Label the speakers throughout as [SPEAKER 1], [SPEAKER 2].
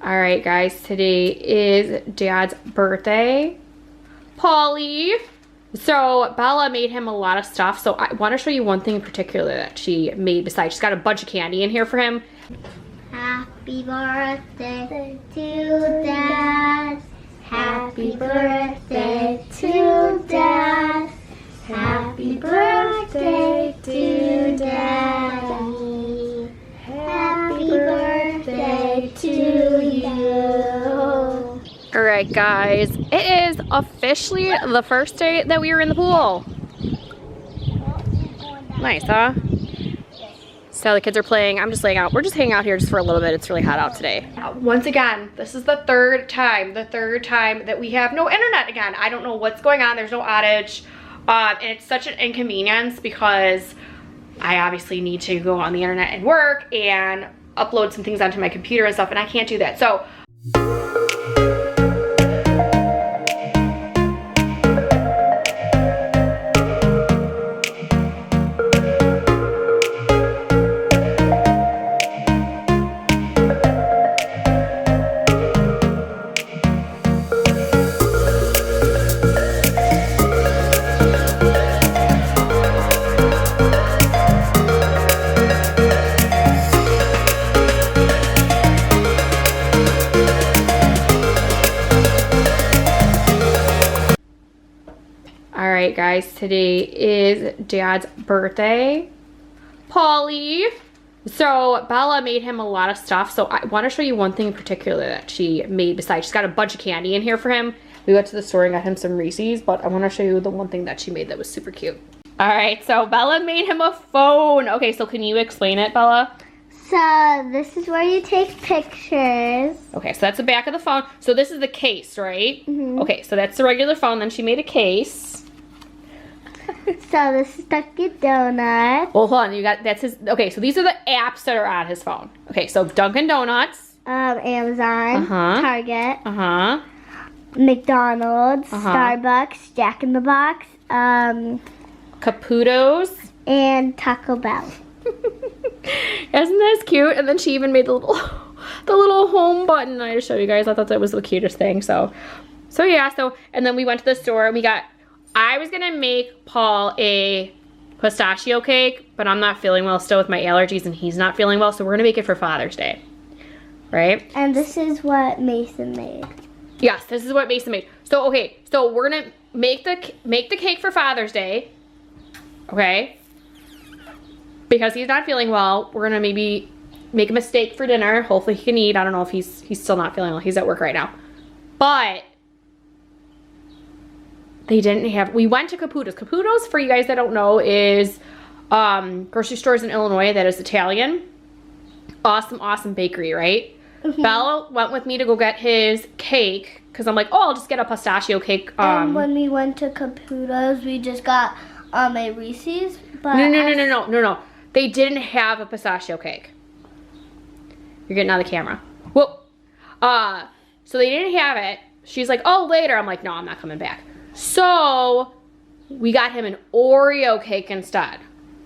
[SPEAKER 1] All right, guys, today is Dad's birthday. Polly. So Bella made him a lot of stuff. So I want to show you one thing in particular that she made besides. She's got a bunch of candy in here for him.
[SPEAKER 2] Happy birthday to Dad. Happy birthday to Dad. Happy birthday to Daddy. Happy birthday to you.
[SPEAKER 1] All right, guys, it is officially the first day that we were in the pool. Nice, huh? So the kids are playing. I'm just laying out. We're just hanging out here just for a little bit. It's really hot out today. Once again, this is the third time that we have no internet again. I don't know what's going on. There's no outage. And it's such an inconvenience because I obviously need to go on the internet and work and upload some things onto my computer and stuff, and I can't do that. So Alright guys, today is Dad's birthday. Polly. So Bella made him a lot of stuff. So I want to show you one thing in particular that she made besides. She's got a bunch of candy in here for him. We went to the store and got him some Reese's, but I want to show you the one thing that she made that was super cute. Alright, so Bella made him a phone. Okay, so can you explain it, Bella?
[SPEAKER 2] So this is where you take pictures.
[SPEAKER 1] Okay, so that's the back of the phone. So this is the case, right?
[SPEAKER 2] Mm-hmm.
[SPEAKER 1] Okay, so that's the regular phone. Then she made a case.
[SPEAKER 2] So this is Dunkin' Donuts.
[SPEAKER 1] Well, hold on. You got that's his. Okay, so these are the apps that are on his phone. Okay, so Dunkin' Donuts.
[SPEAKER 2] Amazon. Target. McDonald's. Starbucks. Jack in the Box.
[SPEAKER 1] Caputo's.
[SPEAKER 2] And Taco Bell.
[SPEAKER 1] Isn't this cute? And then she even made the little home button. I just show you guys. I thought that was the cutest thing. So yeah. So and then we went to the store and we got. I was gonna make Paul a pistachio cake, but I'm not feeling well still with my allergies and he's not feeling well, so we're gonna make it for Father's Day, right?
[SPEAKER 2] And this is what Mason made.
[SPEAKER 1] Yes, this is what Mason made. So okay, so we're gonna make the cake for Father's Day, okay? Because he's not feeling well, we're gonna maybe make a mistake for dinner. Hopefully he can eat. I don't know if he's still not feeling well. He's at work right now, but. They didn't have, we went to Caputo's. Caputo's, for you guys that don't know, is grocery stores in Illinois that is Italian. Awesome bakery, right? Mm-hmm. Bella went with me to go get his cake because I'm like, oh, I'll just get a pistachio cake.
[SPEAKER 2] And when we went to Caputo's, we just got a Reese's. But
[SPEAKER 1] No. They didn't have a pistachio cake. You're getting out of the camera. Whoa. So they didn't have it. She's like, oh, later. I'm like, no, I'm not coming back. So we got him an Oreo cake instead.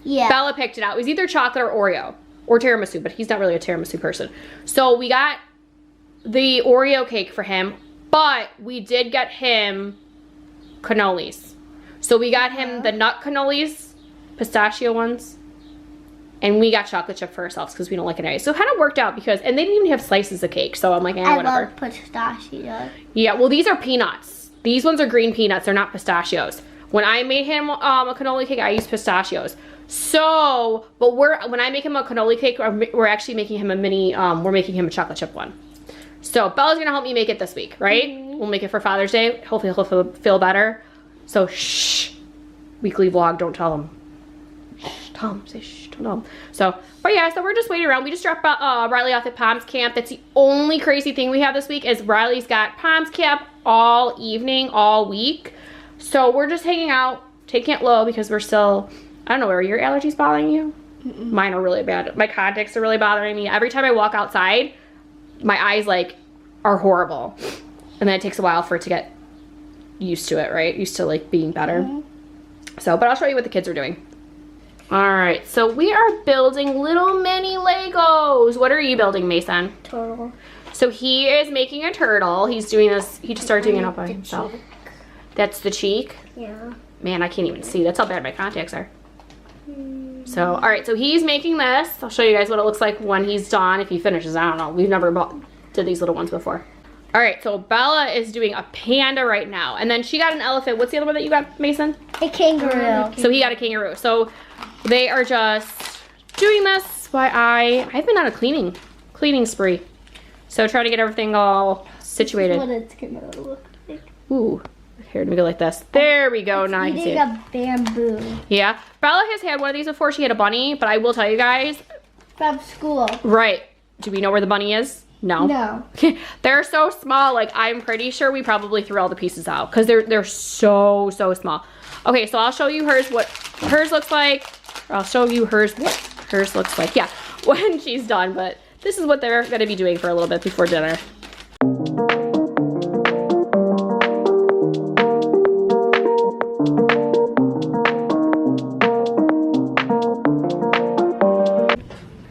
[SPEAKER 2] Yeah.
[SPEAKER 1] Bella picked it out. It was either chocolate or Oreo or tiramisu, but he's not really a tiramisu person. So we got the Oreo cake for him, but we did get him cannolis. So we got him the nut cannolis, pistachio ones, and we got chocolate chip for ourselves because we don't like it anyway. So it kind of worked out because, and they didn't even have slices of cake. So I'm like, whatever.
[SPEAKER 2] I love pistachio.
[SPEAKER 1] Yeah, well, these are peanuts. These ones are green peanuts. They're not pistachios. When I made him a cannoli cake, I used pistachios. So, but when I make him a cannoli cake, we're actually making him a mini, we're making him a chocolate chip one. So Bella's gonna help me make it this week, right? Mm-hmm. We'll make it for Father's Day. Hopefully he'll feel better. So shh, weekly vlog, don't tell him. Shh, tell him, say shh, don't tell him. So, but yeah, so we're just waiting around. We just dropped Riley off at Palms Camp. That's the only crazy thing we have this week is Riley's got Palms Camp all evening, all week. So we're just hanging out, taking it low because we're still, I don't know, are your allergies bothering you? Mm-mm. Mine are really bad. My contacts are really bothering me. Every time I walk outside, my eyes like are horrible. And then it takes a while for it to get used to it, right? Used to like being better. Mm-hmm. So, but I'll show you what the kids are doing. All right, so we are building little mini Legos. What are you building, Mason?
[SPEAKER 2] Turtle.
[SPEAKER 1] So he is making a turtle. He's doing this, he just started doing it all by himself. That's the cheek?
[SPEAKER 2] Yeah.
[SPEAKER 1] Man, I can't even see. That's how bad my contacts are. So, all right, so he's making this. I'll show you guys what it looks like when he's done, if he finishes. I don't know. We've never did these little ones before. All right, so Bella is doing a panda right now. And then she got an elephant. What's the other one that you got, Mason?
[SPEAKER 2] A kangaroo.
[SPEAKER 1] So he got a kangaroo. So they are just doing this while I've been on a cleaning spree. So trying to get everything all situated.
[SPEAKER 2] What it's gonna look like.
[SPEAKER 1] Ooh, here, let me go like this. There we go, now I can see it.
[SPEAKER 2] a bamboo.
[SPEAKER 1] Yeah, Bella has had one of these before. She had a bunny, but I will tell you guys.
[SPEAKER 2] From school.
[SPEAKER 1] Right, do we know where the bunny is? No.
[SPEAKER 2] No.
[SPEAKER 1] They're so small, like I'm pretty sure we probably threw all the pieces out because they're so small. Okay, so I'll show you hers, what hers looks like. Or I'll show you hers, what hers looks like. Yeah, when she's done, but this is what they're gonna be doing for a little bit before dinner.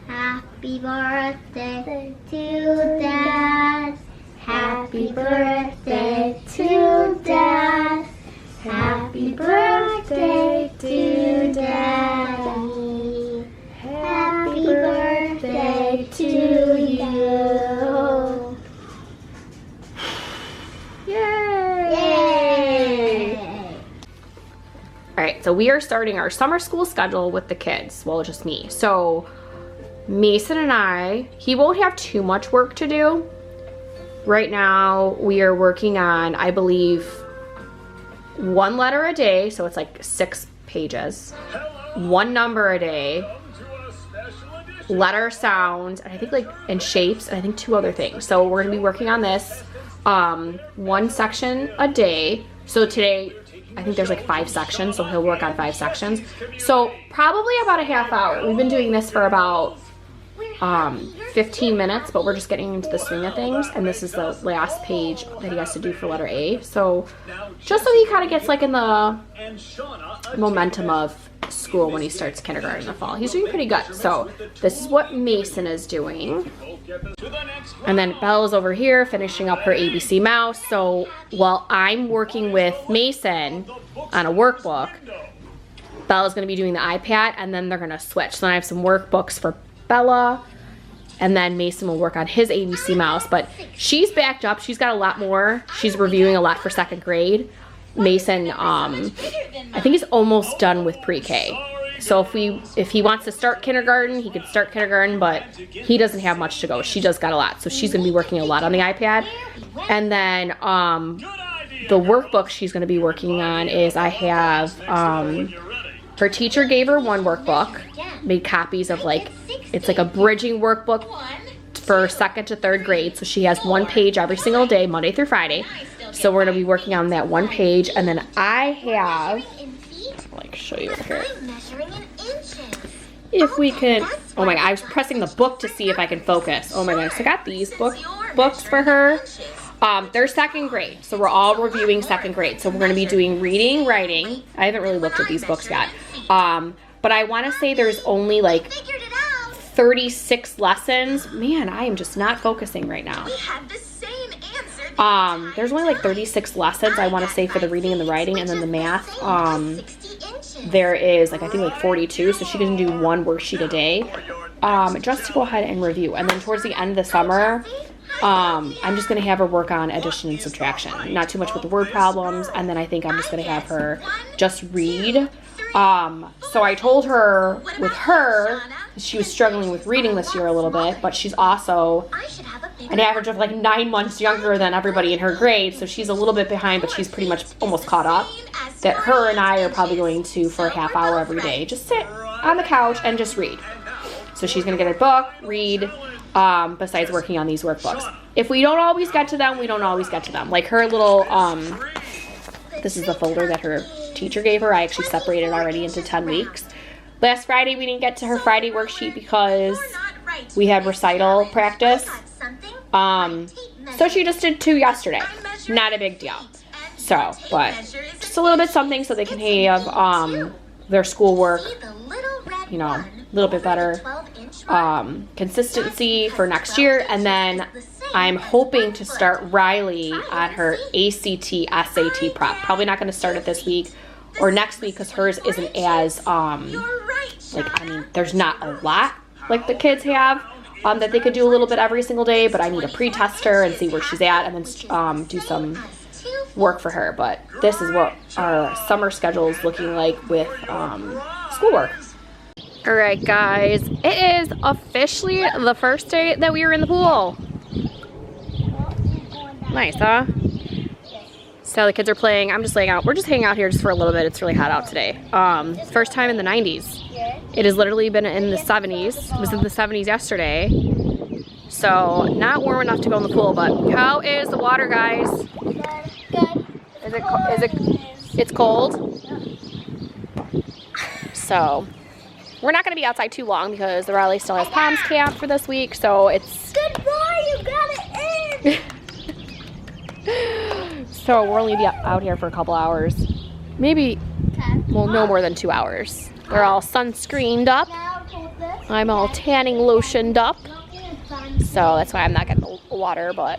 [SPEAKER 2] Happy birthday to Dad. Happy birthday to Dad. Happy birthday to Daddy. Happy birthday to you. Yay!
[SPEAKER 1] All right, so we are starting our summer school schedule with the kids. Well, just me. So Mason and he won't have too much work to do. Right now, we are working on, I believe, 1 letter a day. So it's like 6 pages. 1 number a day. Letter sound, and I think and shapes, and I think 2 other things. So we're gonna be working on this 1 section a day. So today, I think there's like 5 sections, so he'll work on 5 sections. So probably about a half hour. We've been doing this for about 15 minutes, but we're just getting into the swing of things. And this is the last page that he has to do for letter A. So just so he kind of gets like in the momentum of school when he starts kindergarten in the fall. He's doing pretty good. So this is what Mason is doing. And then Bella's over here finishing up her ABC Mouse. So while I'm working with Mason on a workbook, Bella's gonna be doing the iPad, and then they're gonna switch. So then I have some workbooks for Bella, and then Mason will work on his ABC Mouse. But she's backed up. She's got a lot more. She's reviewing a lot for 2nd grade. Mason, I think he's almost done with pre-K. So if he wants to start kindergarten, he could start kindergarten, but he doesn't have much to go. She just got a lot. So she's gonna be working a lot on the iPad. And then the workbook she's gonna be working on is I have, her teacher gave her 1 workbook, made copies of it's like a bridging workbook for 2nd to 3rd grade. So she has 1 page every single day, Monday through Friday. So we're gonna be working on that 1 page. And then I have, show you over here. If we can, oh my God, I was pressing the book to see if I can focus. Oh my goodness, I got these books for her. They're 2nd grade, so we're all reviewing 2nd grade. So we're gonna be doing reading, writing. I haven't really looked at these books yet. But I wanna say there's only 36 lessons. Man, I am just not focusing right now. There's only 36 lessons, I wanna say, for the reading and the writing, and then the math. There is I think 42, so she can do 1 worksheet a day, just to go ahead and review. And then towards the end of the summer, I'm just gonna have her work on addition and subtraction, not too much with the word problems. And then I think I'm just gonna have her just read. So I told her with her, she was struggling with reading this year a little bit, but she's also an average of 9 months younger than everybody in her grade, so she's a little bit behind, but she's pretty much almost caught up. That her and I are probably going to, for a half hour every day, just sit on the couch and just read. So she's gonna get a book, read, besides working on these workbooks. If we don't always get to them, we don't always get to them. Like her little, this is the folder that her teacher gave her. I actually separated already into 10 weeks. Last Friday, we didn't get to her Friday worksheet because we had recital practice. So she just did 2 yesterday. Not a big deal. So, but just a little bit something so they can have their schoolwork, a little bit better consistency for next year. And then I'm hoping to start Riley on her ACT, SAT prep. Probably not going to start it this week or next week because hers isn't as, there's not a lot like the kids have that they could do a little bit every single day, but I need to pre-test her and see where she's at and then do some work for her. But this is what our summer schedule is looking like with schoolwork. All right, guys, it is officially the first day that we were in the pool. Nice, huh? So the kids are playing. I'm just laying out. We're just hanging out here just for a little bit. It's really hot out today. First time in the 90s. It has literally been in the 70s. It was in the 70s yesterday. So not warm enough to go in the pool, but how is the water, guys?
[SPEAKER 2] Good.
[SPEAKER 1] It's cold? So we're not going to be outside too long because the Riley still has Palms camp for this week. So it's...
[SPEAKER 2] Good boy, you got it in.
[SPEAKER 1] So we'll only be out here for a couple hours. Maybe, well, no more than 2 hours. They're all sunscreened up. I'm all tanning lotioned up. So that's why I'm not getting the water, but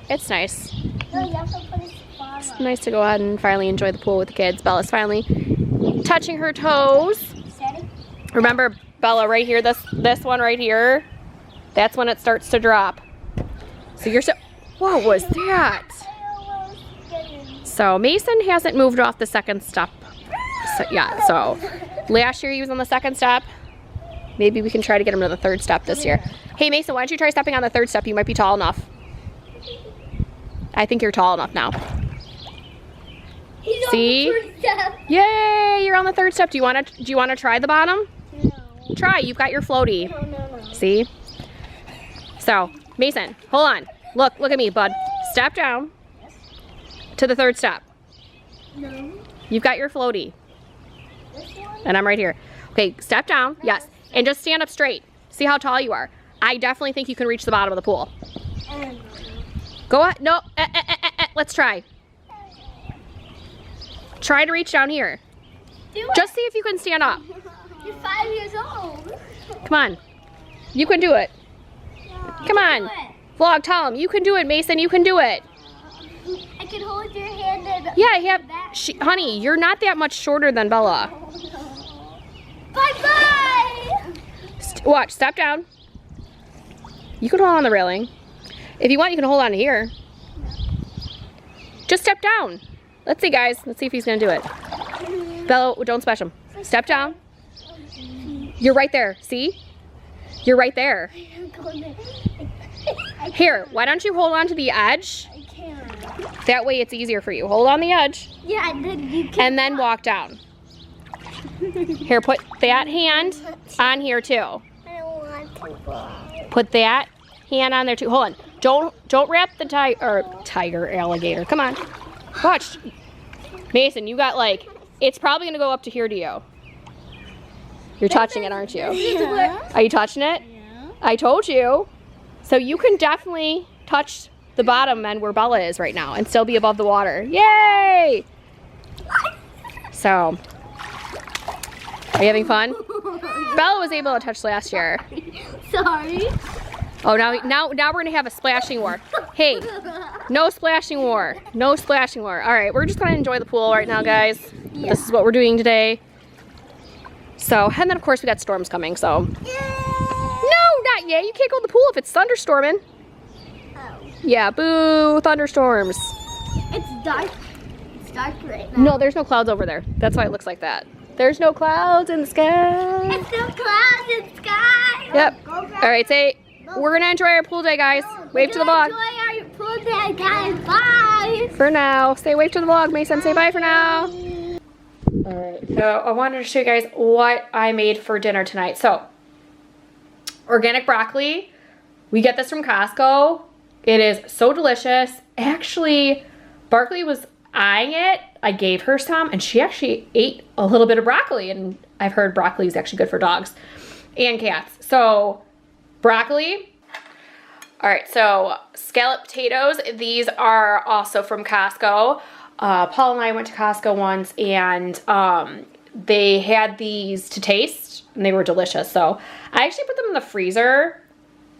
[SPEAKER 1] it's nice. It's nice to go ahead and finally enjoy the pool with the kids. Bella's finally touching her toes. Remember, Bella, right here, this one right here, that's when it starts to drop. So you're so, what was that? So Mason hasn't moved off the second step. So, yeah, so last year he was on the second step. Maybe we can try to get him to the third step this year. Hey Mason, why don't you try stepping on the third step? You might be tall enough. I think you're tall enough now. See? Yay, you're on the third step. Do you want to try the bottom?
[SPEAKER 2] No.
[SPEAKER 1] Try, you've got your floaty.
[SPEAKER 2] No.
[SPEAKER 1] See? So, Mason, hold on. Look at me, bud. Step down to the third step.
[SPEAKER 2] No.
[SPEAKER 1] You've got your floaty.
[SPEAKER 2] This one?
[SPEAKER 1] And I'm right here. Okay, step down. Yes. And just stand up straight. See how tall you are. I definitely think you can reach the bottom of the pool. Go ahead. No. Let's try. Try to reach down here. Just see if you can stand up.
[SPEAKER 2] You're 5 years old.
[SPEAKER 1] Come on. You can do it. Come on. Vlog, tell him. You can do it, Mason. You can do it.
[SPEAKER 2] I can hold your hand and
[SPEAKER 1] Yeah, honey, you're not that much shorter than Bella.
[SPEAKER 2] Bye-bye!
[SPEAKER 1] Watch, step down. You can hold on the railing. If you want, you can hold on to here. Just step down. Let's see, guys. Let's see if he's going to do it. Bella, don't splash him. Step down. You're right there. See? You're right there. Here, why don't you hold on to the edge?
[SPEAKER 2] I can't.
[SPEAKER 1] That way it's easier for you. Hold on the edge.
[SPEAKER 2] Yeah, then you can.
[SPEAKER 1] And then walk down. Here, put that hand on here too.
[SPEAKER 2] I don't want to go.
[SPEAKER 1] Put that hand on there too. Hold on. Don't wrap the tiger alligator. Come on. Watch. Mason, you got it's probably gonna go up to here to you. You're touching it, aren't you?
[SPEAKER 2] Yeah.
[SPEAKER 1] Are you touching it?
[SPEAKER 2] Yeah.
[SPEAKER 1] I told you. So you can definitely touch the bottom end where Bella is right now and still be above the water. Yay! So, are you having fun? Bella was able to touch last year.
[SPEAKER 2] Sorry.
[SPEAKER 1] Oh, now we're gonna have a splashing war. Hey, no splashing war. No splashing war. All right, we're just gonna enjoy the pool right now, guys.
[SPEAKER 2] Yeah.
[SPEAKER 1] This is what we're doing today. So, and then of course we got storms coming, so. No, not yet. You can't go in the pool if it's thunderstorming.
[SPEAKER 2] Oh.
[SPEAKER 1] Yeah, boo, thunderstorms.
[SPEAKER 2] It's dark. It's dark right now.
[SPEAKER 1] No, there's no clouds over there. That's why it looks like that. There's no clouds in the sky.
[SPEAKER 2] It's no clouds in the sky.
[SPEAKER 1] Yep. All right, say, we're gonna enjoy our pool day, guys. Wave to the vlog.
[SPEAKER 2] Enjoy our pool day, guys. Bye.
[SPEAKER 1] For now. Say wave to the vlog. Mason, say bye for now. Alright, so I wanted to show you guys what I made for dinner tonight. So, organic broccoli. We get this from Costco. It is so delicious. Actually, Barkley was eyeing it. I gave her some, and she actually ate a little bit of broccoli, and I've heard broccoli is actually good for dogs and cats. So, broccoli. Alright, so scalloped potatoes. These are also from Costco. Paul and I went to Costco once, and they had these to taste, and they were delicious. So I actually put them in the freezer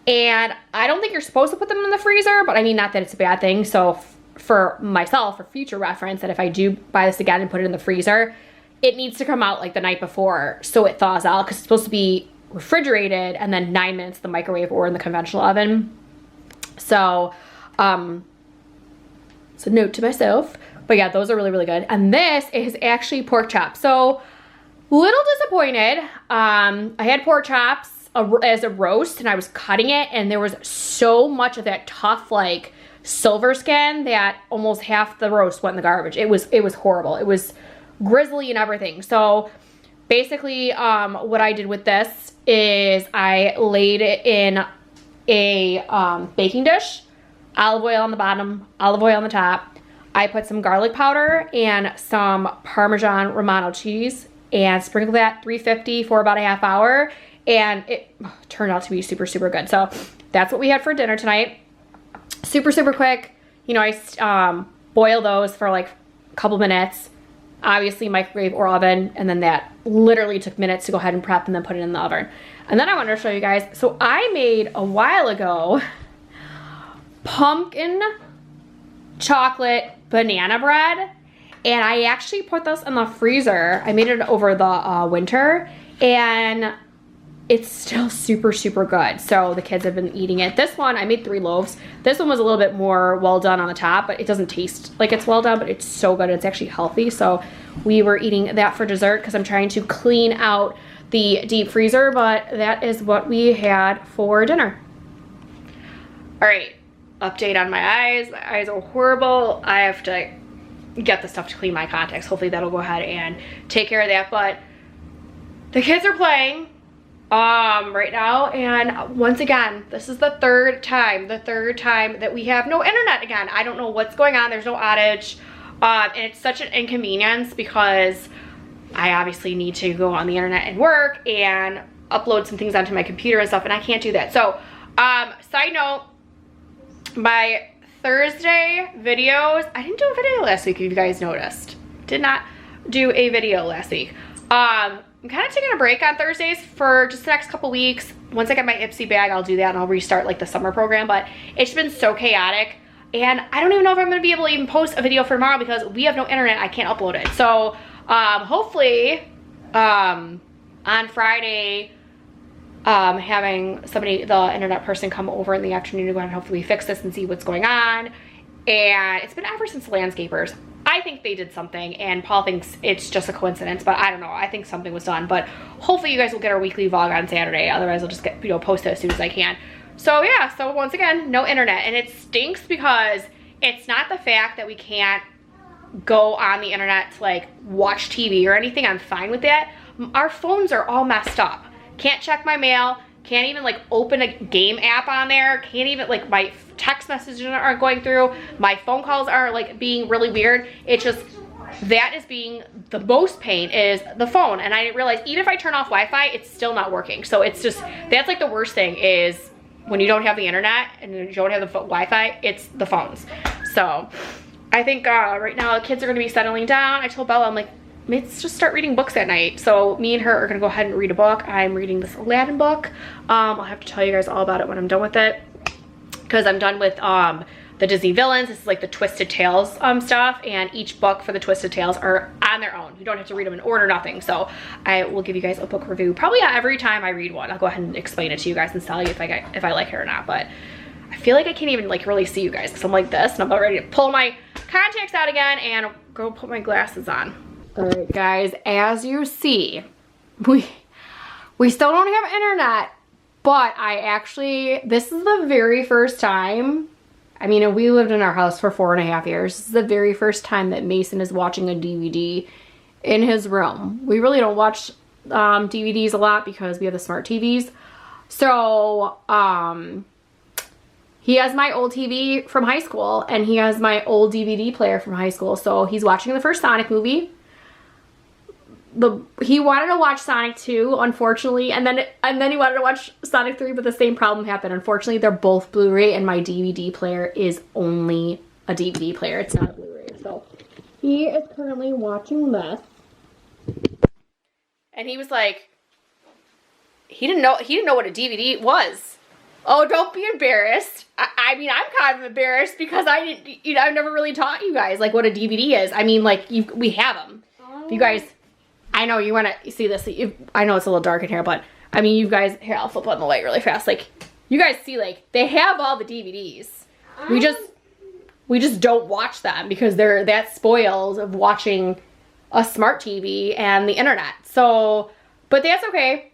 [SPEAKER 1] And I don't think you're supposed to put them in the freezer, but I mean, not that it's a bad thing. So for myself, for future reference, that if I do buy this again and put it in the freezer, it needs to come out like the night before so it thaws out, because it's supposed to be refrigerated and then 9 minutes in the microwave or in the conventional oven. So, so note to myself. But yeah, those are really, really good. And this is actually pork chops. So, little disappointed. I had pork chops as a roast, and I was cutting it, and there was so much of that tough, like, silver skin that almost half the roast went in the garbage. It was horrible. It was grizzly and everything. So basically, what I did with this is I laid it in a baking dish, olive oil on the bottom, olive oil on the top. I put some garlic powder and some Parmesan Romano cheese and sprinkled that 350 for about a half hour. And it turned out to be super, super good. So that's what we had for dinner tonight. Super, super quick. You know, I boil those for like a couple minutes. Obviously microwave or oven. And then that literally took minutes to go ahead and prep and then put it in the oven. And then I wanted to show you guys. So I made a while ago pumpkin chocolate banana bread. And I actually put this in the freezer. I made it over the winter. And it's still super, super good. So the kids have been eating it. This one, I made 3 loaves. This one was a little bit more well done on the top, but it doesn't taste like it's well done, but it's so good. It's actually healthy. So we were eating that for dessert because I'm trying to clean out the deep freezer, but that is what we had for dinner. All right, update on my eyes. My eyes are horrible. I have to get the stuff to clean my contacts. Hopefully that'll go ahead and take care of that, but the kids are playing right now, and once again, this is the third time that we have no internet again. I don't know what's going on. There's no outage, and it's such an inconvenience because I obviously need to go on the internet and work and upload some things onto my computer and stuff, and I can't do that. So side note, my Thursday videos, I didn't do a video last week, if you guys noticed. Did not do a video last week. I'm kind of taking a break on Thursdays for just the next couple weeks. Once I get my Ipsy bag, I'll do that and I'll restart like the summer program, but it's been so chaotic and I don't even know if I'm gonna be able to even post a video for tomorrow because we have no internet. I can't upload it. So hopefully on Friday, having somebody, the internet person, come over in the afternoon to go and hopefully fix this and see what's going on. And it's been ever since the landscapers. I think they did something, and Paul thinks it's just a coincidence, but I don't know. I think something was done, but hopefully you guys will get our weekly vlog on Saturday. Otherwise, I'll just get, post it as soon as I can. So yeah, so once again, no internet, and it stinks because it's not the fact that we can't go on the internet to like watch TV or anything. I'm fine with that. Our phones are all messed up. Can't check my mail. Can't even like open a game app on there. Can't even like, my text messages aren't going through. My phone calls are like being really weird. It's just, that is being the most pain is the phone. And I didn't realize even if I turn off Wi-Fi, it's still not working. So it's just, that's like the worst thing is when you don't have the internet and you don't have the Wi-Fi, it's the phones. So I think right now the kids are gonna be settling down. I told Bella, I'm like, let's just start reading books at night. So me and her are gonna go ahead and read a book. I'm reading this Aladdin book. I'll have to tell you guys all about it when I'm done with it, because I'm done with the Disney villains. This is like the Twisted Tales stuff, and each book for the Twisted Tales are on their own. You don't have to read them in order, nothing. So I will give you guys a book review probably every time I read one. I'll go ahead and explain it to you guys and tell you if I like it or not. But I feel like I can't even like really see you guys because I'm like this, and I'm about ready to pull my contacts out again and go put my glasses on. All right, guys, as you see, we still don't have internet, but this is the very first time, I mean, we lived in our house for 4.5 years. This is the very first time that Mason is watching a DVD in his room. We really don't watch DVDs a lot because we have the smart TVs. So, he has my old TV from high school, and he has my old DVD player from high school. So he's watching the first Sonic movie. He wanted to watch Sonic 2, unfortunately, and then he wanted to watch Sonic 3, but the same problem happened. Unfortunately, they're both Blu-ray, and my DVD player is only a DVD player. It's not a Blu-ray. So he is currently watching this. And he was like, he didn't know what a DVD was. Oh, don't be embarrassed. I mean, I'm kind of embarrassed because I've never really taught you guys like what a DVD is. I mean, like we have them. If you guys, I know you want to see this. I know it's a little dark in here, but I mean, you guys, here, I'll flip on the light really fast. Like, you guys see, like, they have all the DVDs. We just don't watch them because they're that spoiled of watching a smart TV and the internet. So, but that's okay.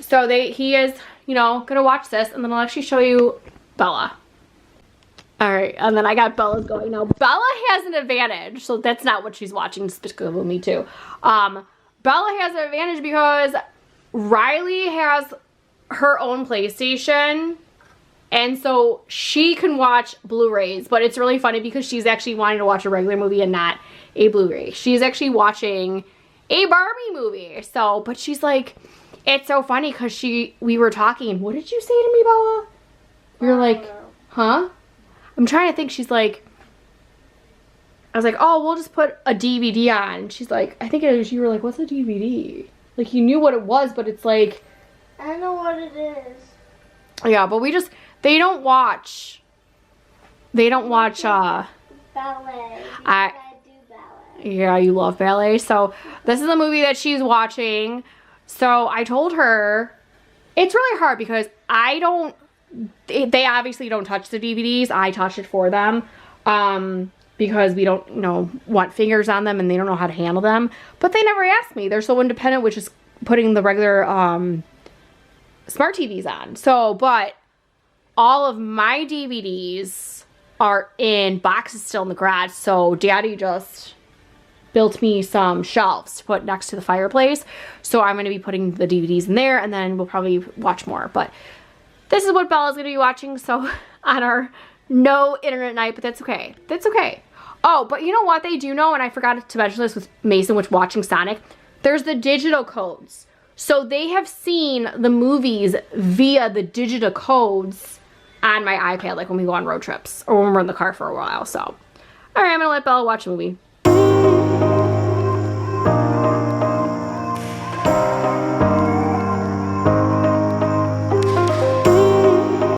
[SPEAKER 1] So he is, you know, gonna watch this, and then I'll actually show you Bella. All right, and then I got Bella's going. Now, Bella has an advantage, so that's not what she's watching, specifically with me too. Bella has an advantage because Riley has her own PlayStation, and so she can watch Blu-rays, but it's really funny because she's actually wanting to watch a regular movie and not a Blu-ray. She's actually watching a Barbie movie, so, but she's like, it's so funny because we were talking. What did you say to me, Bella? You're like, huh? I'm trying to think. She's like, I was like, oh, we'll just put a DVD on. She's like, I think it was, you were like, what's a DVD? Like, you knew what it was, but it's like,
[SPEAKER 2] I know what it is.
[SPEAKER 1] yeah, but they don't watch,
[SPEAKER 2] Ballet.
[SPEAKER 1] I
[SPEAKER 2] do ballet.
[SPEAKER 1] Yeah, you love ballet. So this is a movie that she's watching. So I told her, it's really hard because they obviously don't touch the DVDs. I touch it for them because we don't, you know, want fingers on them and they don't know how to handle them. But they never ask me. They're so independent, which is putting the regular smart TVs on. So, but all of my DVDs are in boxes still in the garage. So Daddy just built me some shelves to put next to the fireplace. So I'm going to be putting the DVDs in there, and then we'll probably watch more. But this is what Bella's going to be watching, so on our no internet night, but that's okay. That's okay. Oh, but you know what they do know, and I forgot to mention this with Mason, which watching Sonic, there's the digital codes. So they have seen the movies via the digital codes on my iPad, like when we go on road trips or when we're in the car for a while. So, all right, I'm going to let Bella watch a movie.